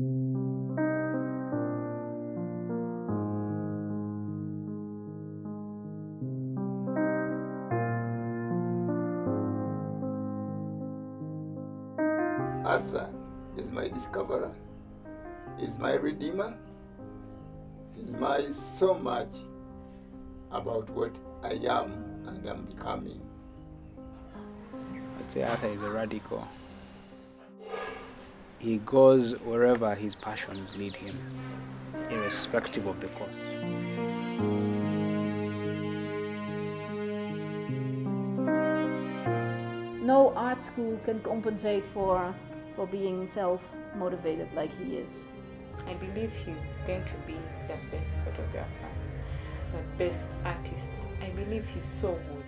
Asa is my discoverer, is my redeemer, is my so much about what I am and am becoming. I'd say Arthur is a radical. He goes wherever his passions lead him, irrespective of the cost. No art school can compensate for being self-motivated like he is. I believe he's going to be the best photographer, the best artist. I believe he's so good.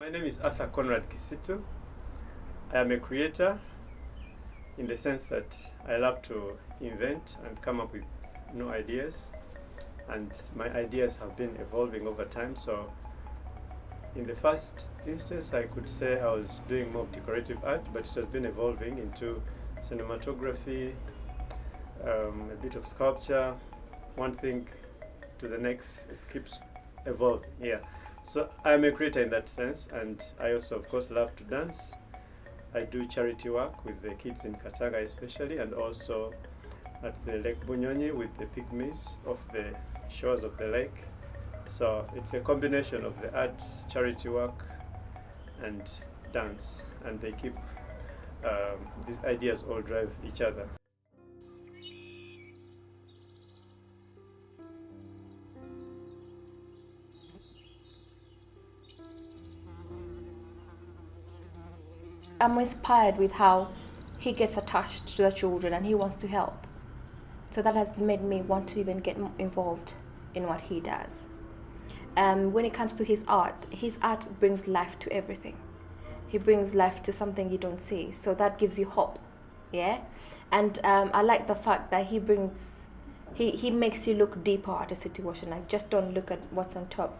My name is Arthur Conrad Kisitu. I am a creator in the sense that I love to invent and come up with new ideas, and my ideas have been evolving over time. So in the first instance, I could say I was doing more decorative art, but it has been evolving into cinematography, a bit of sculpture, one thing to the next. It keeps evolving, yeah. So I'm a creator in that sense, and I also, of course, love to dance. I do charity work with the kids in Katanga especially, and also at the Lake Bunyonyi with the pygmies off the shores of the lake. So it's a combination of the arts, charity work, and dance, and they keep, these ideas all drive each other. I'm inspired with how he gets attached to the children and he wants to help. So that has made me want to even get involved in what he does. When it comes to his art brings life to everything. He brings life to something you don't see. So that gives you hope, yeah? And I like the fact that he makes you look deeper at a situation. Like, just don't look at what's on top.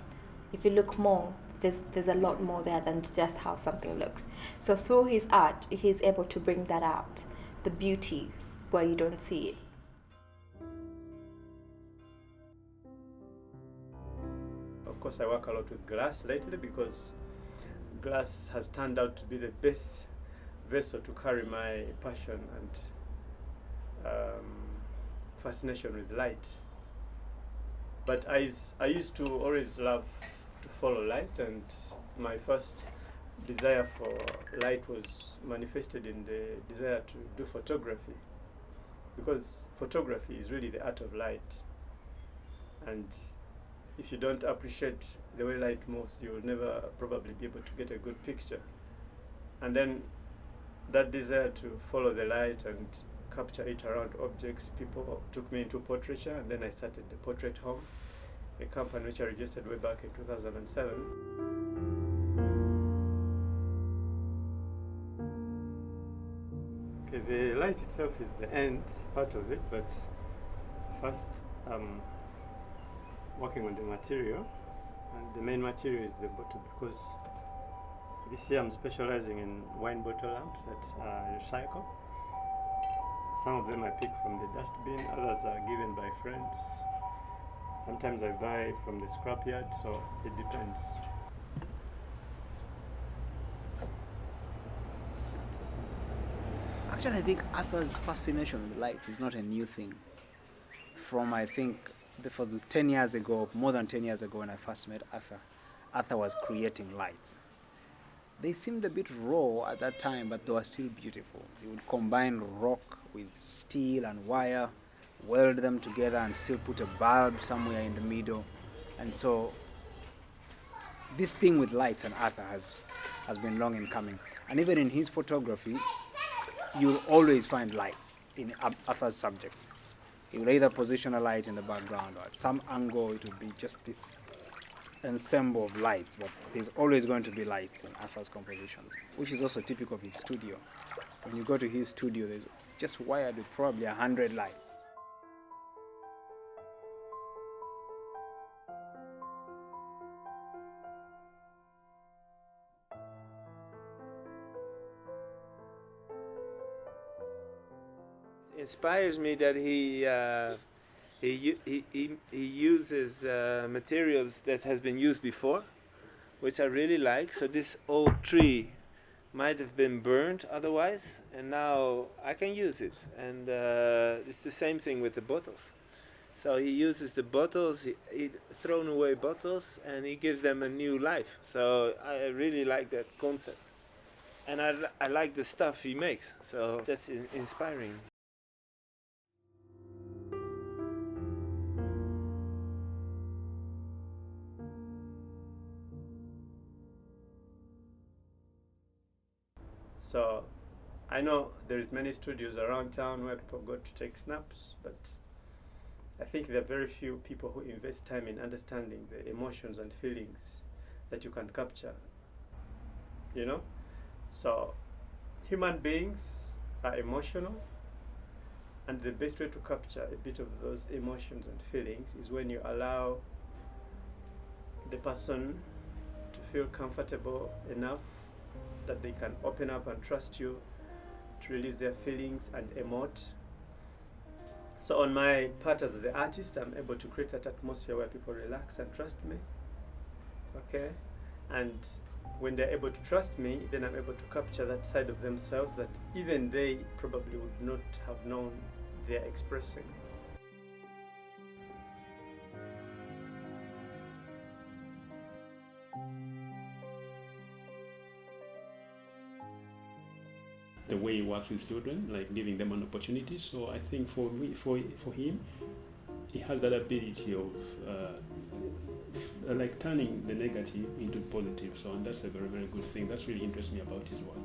If you look more, there's a lot more there than just how something looks. So through his art, he's able to bring that out, the beauty where you don't see it. Of course, I work a lot with glass lately because glass has turned out to be the best vessel to carry my passion and fascination with light. But I used to always love to follow light, and my first desire for light was manifested in the desire to do photography, because photography is really the art of light, and if you don't appreciate the way light moves, you will never probably be able to get a good picture. And then that desire to follow the light and capture it around objects, people took me into portraiture, and then I started the Portrait Home, a company which I registered way back in 2007. Okay, the light itself is the end part of it, but first working on the material, and the main material is the bottle, because this year I'm specializing in wine bottle lamps that are recycled. Some of them I pick from the dustbin, others are given by friends. Sometimes I buy from the scrapyard, so it depends. Actually, I think Arthur's fascination with lights is not a new thing. From, I think, from 10 years ago, more than 10 years ago when I first met Arthur, Arthur was creating lights. They seemed a bit raw at that time, but they were still beautiful. He would combine rock with steel and wire, weld them together and still put a bulb somewhere in the middle. And so this thing with lights and Arthur has been long in coming. And even in his photography, you'll always find lights in Arthur's subjects. He will either position a light in the background or at some angle it will be just this ensemble of lights, but there's always going to be lights in Arthur's compositions, which is also typical of his studio. When you go to his studio, it's just wired with probably 100 lights. Inspires me that he uses materials that has been used before, which I really like. So this old tree might have been burnt otherwise, and now I can use it. And it's the same thing with the bottles. So he uses the bottles, he thrown away bottles, and he gives them a new life. So I really like that concept, and I like the stuff he makes. So that's inspiring. So I know there's many studios around town where people go to take snaps, but I think there are very few people who invest time in understanding the emotions and feelings that you can capture, you know? So human beings are emotional, and the best way to capture a bit of those emotions and feelings is when you allow the person to feel comfortable enough that they can open up and trust you to release their feelings and emote. So on my part as the artist, I'm able to create that atmosphere where people relax and trust me, okay? And when they're able to trust me, then I'm able to capture that side of themselves that even they probably would not have known they're expressing. The way he works with children, like giving them an opportunity. So I think for him, he has that ability of like turning the negative into positive. So and that's a very, very good thing. That's really interests me about his work.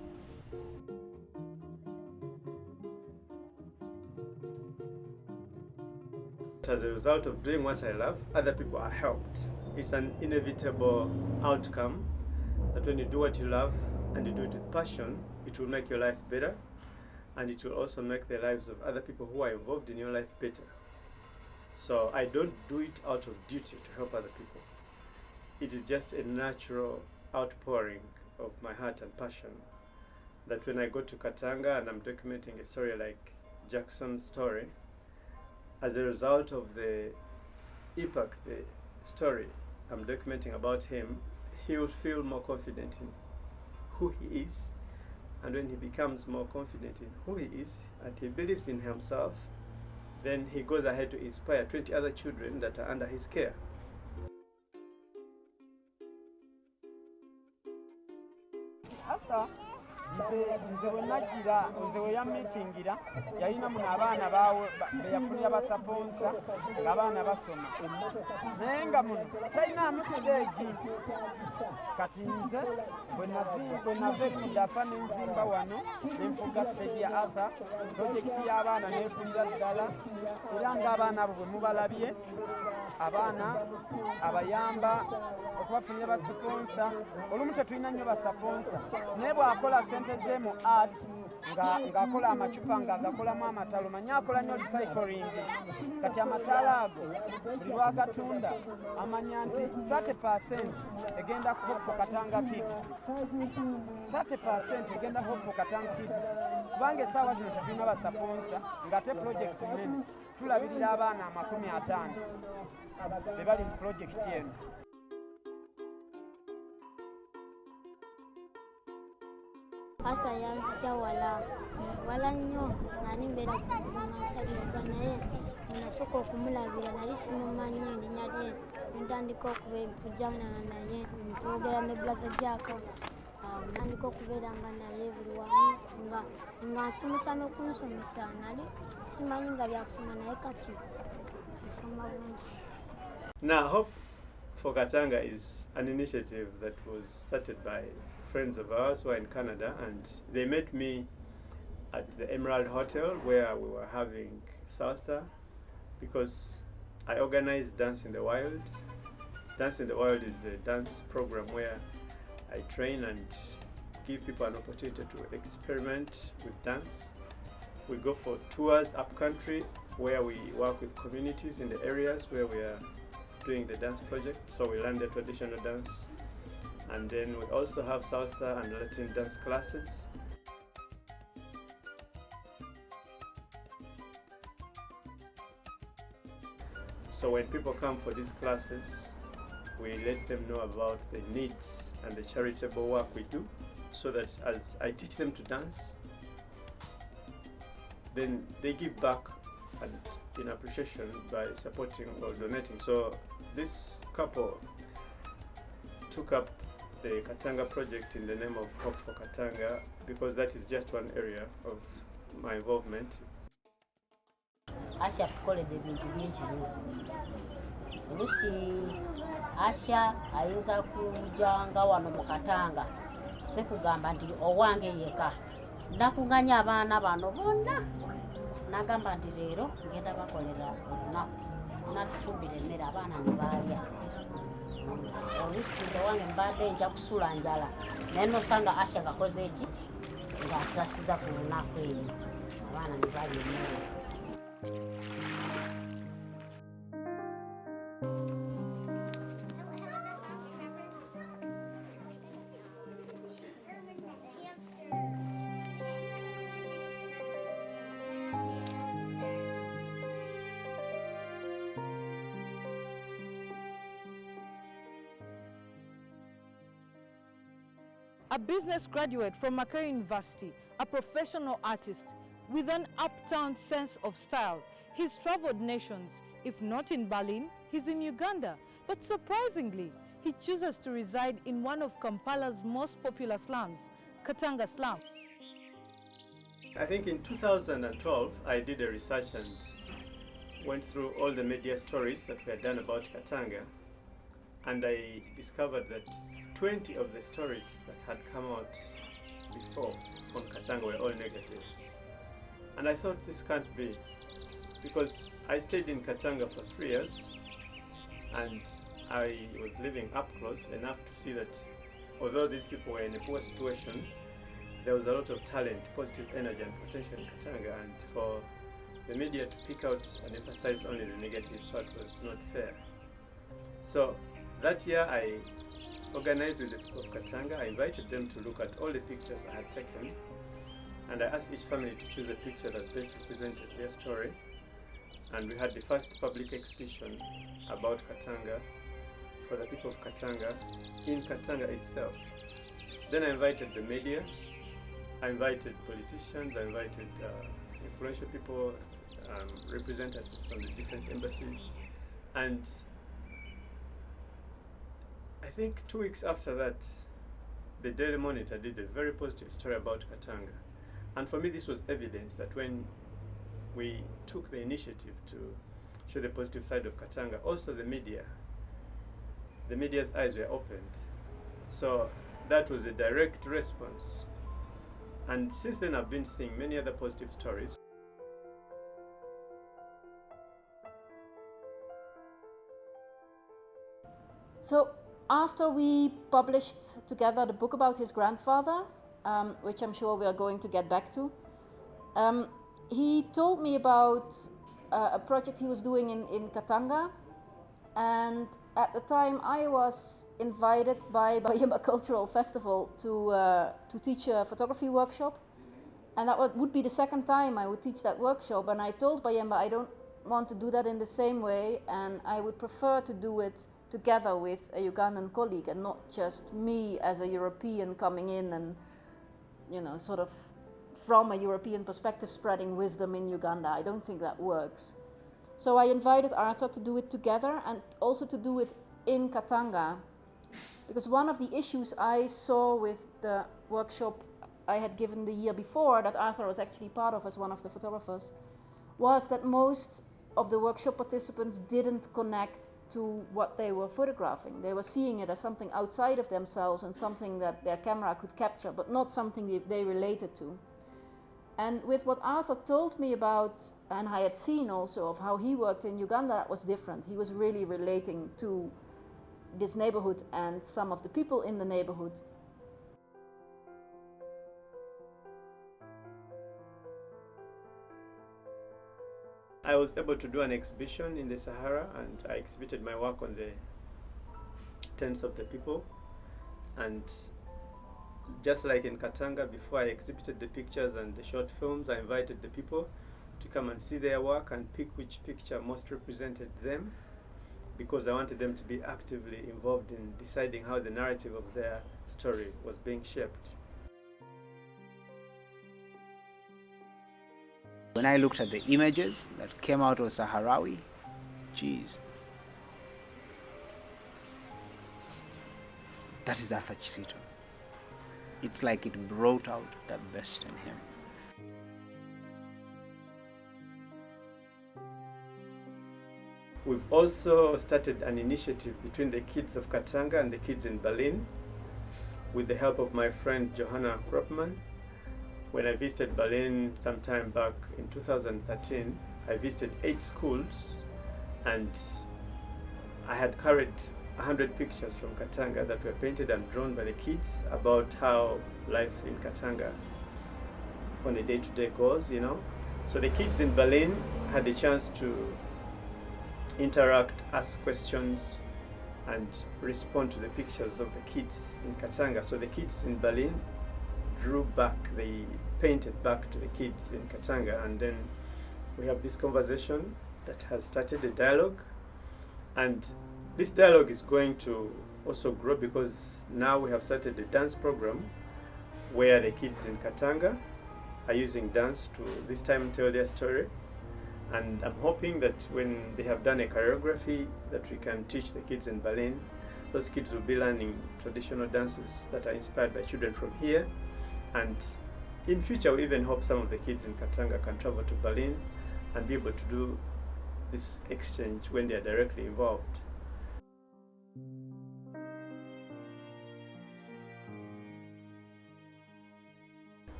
As a result of doing what I love, other people are helped. It's an inevitable outcome that when you do what you love and you do it with passion, it will make your life better, and it will also make the lives of other people who are involved in your life better. So I don't do it out of duty to help other people. It is just a natural outpouring of my heart and passion that when I go to Katanga and I'm documenting a story like Jackson's story, as a result of the impact the story I'm documenting about him, he will feel more confident in who he is. And when he becomes more confident in who he is and he believes in himself, then he goes ahead to inspire 20 other children that are under his care. nze bwe najjira nze we yammitingira yalina muno abaana be yafunira basaponsa ng'abaana basoma naye nga muno talinaamu siteegi kati nze bwe nava ekuddafa ne nzimba wano ne nfuga siteegi ya Arthur pulojekiti y'abaana neekulira ddala era ng'abaana abo bwe mubalabye abaana abayamba okubafunira basaponsa olumu tetulina nnyo basaponsa naye bw'akola sente ze mu art ng'akola amacupa ng'agakolamu amatalo manye akola nnyo recycling kati amataala ago buli lwagatunda amanya nti 30% egenda kuhopo Katanga Kids 30% egenda kuhopo Katanga Kids kubanga essaawa zino tetulina basaponsa ng'ate pulojekiti nnene tulabirira abaana 50 be bali mu pulojekiti eno. Asa yanzija wala nnyo nali mbeera kumasaliza naye nasooka okumulabira nali simumanyi erinnya lye ntandika okujjana naye ntwogera ne blaza gyako nandika okubeeranga naye buli wamu nga nsomesa n'okunsomesa nali simanyi nga byakusoma naye kati nsoma bungi. Now, Hope for Katanga is an initiative that was started by friends of ours who are in Canada, and they met me at the Emerald Hotel where we were having salsa because I organized Dance in the Wild. Dance in the Wild is a dance program where I train and give people an opportunity to experiment with dance. We go for tours up country where we work with communities in the areas where we are doing the dance project, so we learn the traditional dance. And then we also have salsa and Latin dance classes. So when people come for these classes, we let them know about the needs and the charitable work we do, so that as I teach them to dance, then they give back and in appreciation by supporting or donating. So this couple took up the Katanga project in the name of Hope for Katanga because that is just one area of my involvement. Asha tukoledde ebintu bingi oluusi Asha ayinza kujanga wano mu Katanga sekugamba nti owange yeka nakunganya abaana bano bonna nagamba nti leero ngenda bakolera olunaku natufumbira emmere abaana ne baalya oluusi owange mbadde nja kusula njala naye nosanga Asha gakoze eki ng'atasiza ku lunaku eyo abaana ne balya emmere. A business graduate from Makerere University, a professional artist with an uptown sense of style. He's traveled nations. If not in Berlin, he's in Uganda. But surprisingly, he chooses to reside in one of Kampala's most popular slums, Katanga slum. I think in 2012, I did a research and went through all the media stories that were done about Katanga, and I discovered that 20 of the stories that had come out before on Katanga were all negative. And I thought this can't be, because I stayed in Katanga for 3 years and I was living up close enough to see that although these people were in a poor situation, there was a lot of talent, positive energy and potential in Katanga, and for the media to pick out and emphasize only the negative part was not fair. So that year I organized with the people of Katanga. I invited them to look at all the pictures I had taken, and I asked each family to choose a picture that best represented their story. And we had the first public exhibition about Katanga for the people of Katanga in Katanga itself. Then I invited the media, I invited politicians, I invited influential people, representatives from the different embassies, and I think 2 weeks after that, the Daily Monitor did a very positive story about Katanga. And for me, this was evidence that when we took the initiative to show the positive side of Katanga, also the media's eyes were opened. So that was a direct response. And since then, I've been seeing many other positive stories. So after we published together the book about his grandfather, which I'm sure we are going to get back to, he told me about a project he was doing in Katanga, and at the time I was invited by Uganda Cultural Festival to teach a photography workshop, and that would be the second time I would teach that workshop. And I told Bayemba I don't want to do that in the same way, and I would prefer to do it together with a Ugandan colleague and not just me as a European coming in and sort of from a European perspective, spreading wisdom in Uganda. I don't think that works. So I invited Arthur to do it together and also to do it in Katanga. Because one of the issues I saw with the workshop I had given the year before, that Arthur was actually part of as one of the photographers, was that most of the workshop participants didn't connect to what they were photographing. They were seeing it as something outside of themselves and something that their camera could capture, but not something they related to. And with what Arthur told me about, and I had seen also of how he worked in Uganda, that was different. He was really relating to this neighborhood and some of the people in the neighborhood. I was able to do an exhibition in the Sahara, and I exhibited my work on the tents of the people. And just like in Katanga, before I exhibited the pictures and the short films, I invited the people to come and see their work and pick which picture most represented them, because I wanted them to be actively involved in deciding how the narrative of their story was being shaped. When I looked at the images that came out of Sahrawi, geez, that is Arthur Chisito. It's like it brought out the best in him. We've also started an initiative between the kids of Katanga and the kids in Berlin, with the help of my friend Johanna Kropman. When I visited Berlin sometime back in 2013, I visited 8 schools, and I had carried 100 pictures from Katanga that were painted and drawn by the kids about how life in Katanga on a day-to-day goes, So the kids in Berlin had the chance to interact, ask questions, and respond to the pictures of the kids in Katanga. So the kids in Berlin drew back, they painted back to the kids in Katanga, and then we have this conversation that has started a dialogue, and this dialogue is going to also grow, because now we have started a dance program where the kids in Katanga are using dance to this time tell their story. And I'm hoping that when they have done a choreography that we can teach the kids in Berlin, those kids will be learning traditional dances that are inspired by children from here. And in future, we even hope some of the kids in Katanga can travel to Berlin and be able to do this exchange when they are directly involved.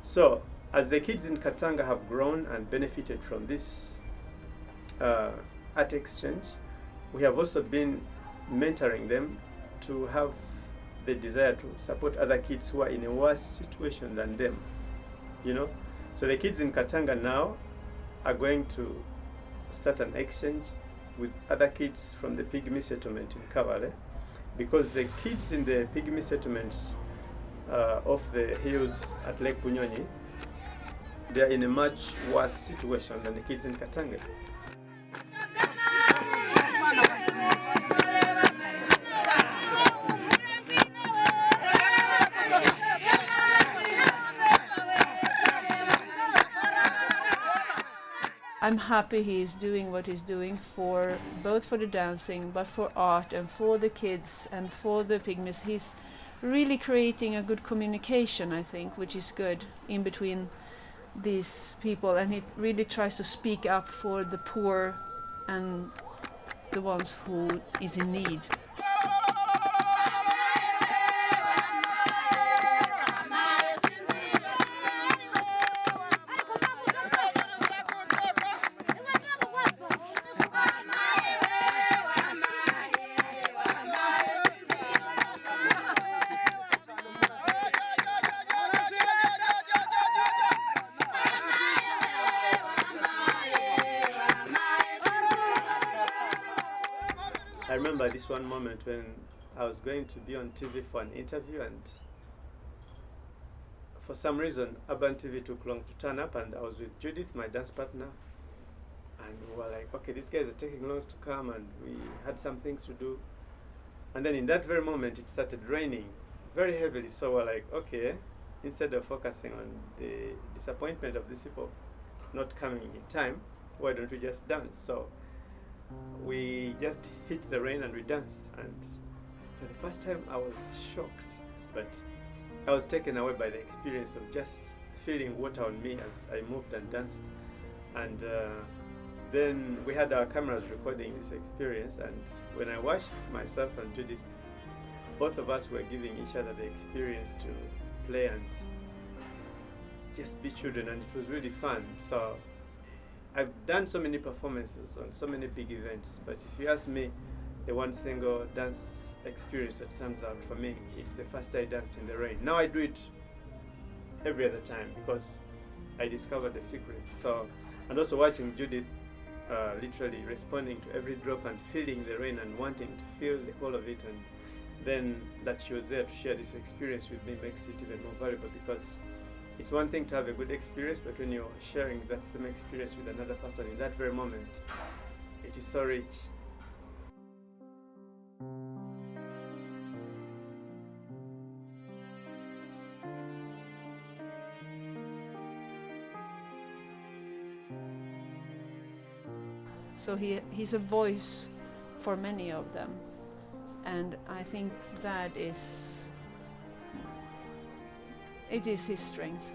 So, as the kids in Katanga have grown and benefited from this art exchange, we have also been mentoring them to have the desire to support other kids who are in a worse situation than them, So the kids in Katanga now are going to start an exchange with other kids from the Pygmy settlement in Kabale, because the kids in the Pygmy settlements off the hills at Lake Bunyonyi, they are in a much worse situation than the kids in Katanga. I'm happy he's doing what he's doing for both for the dancing, but for art and for the kids and for the pygmies. He's really creating a good communication, I think, which is good in between these people, and he really tries to speak up for the poor and the ones who is in need. I remember this one moment when I was going to be on TV for an interview, and for some reason Urban TV took long to turn up, and I was with Judith, my dance partner, and we were like, okay, these guys are taking long to come, and we had some things to do. And then in that very moment it started raining very heavily, so we're like, okay, instead of focusing on the disappointment of these people not coming in time, why don't we just dance? So we just hit the rain and we danced. And for the first time, I was shocked, but I was taken away by the experience of just feeling water on me as I moved and danced. And then we had our cameras recording this experience, and when I watched myself and Judith, both of us were giving each other the experience to play and just be children, and it was really fun. So I've done so many performances on so many big events, but if you ask me, the one single dance experience that stands out for me, it's the first day I danced in the rain. Now I do it every other time because I discovered the secret. So, and also watching Judith literally responding to every drop and feeling the rain and wanting to feel all of it, and then that she was there to share this experience with me makes it even more valuable, because it's one thing to have a good experience, but when you're sharing that same experience with another person in that very moment, it is so rich. So he's a voice for many of them, and I think that it is his strength.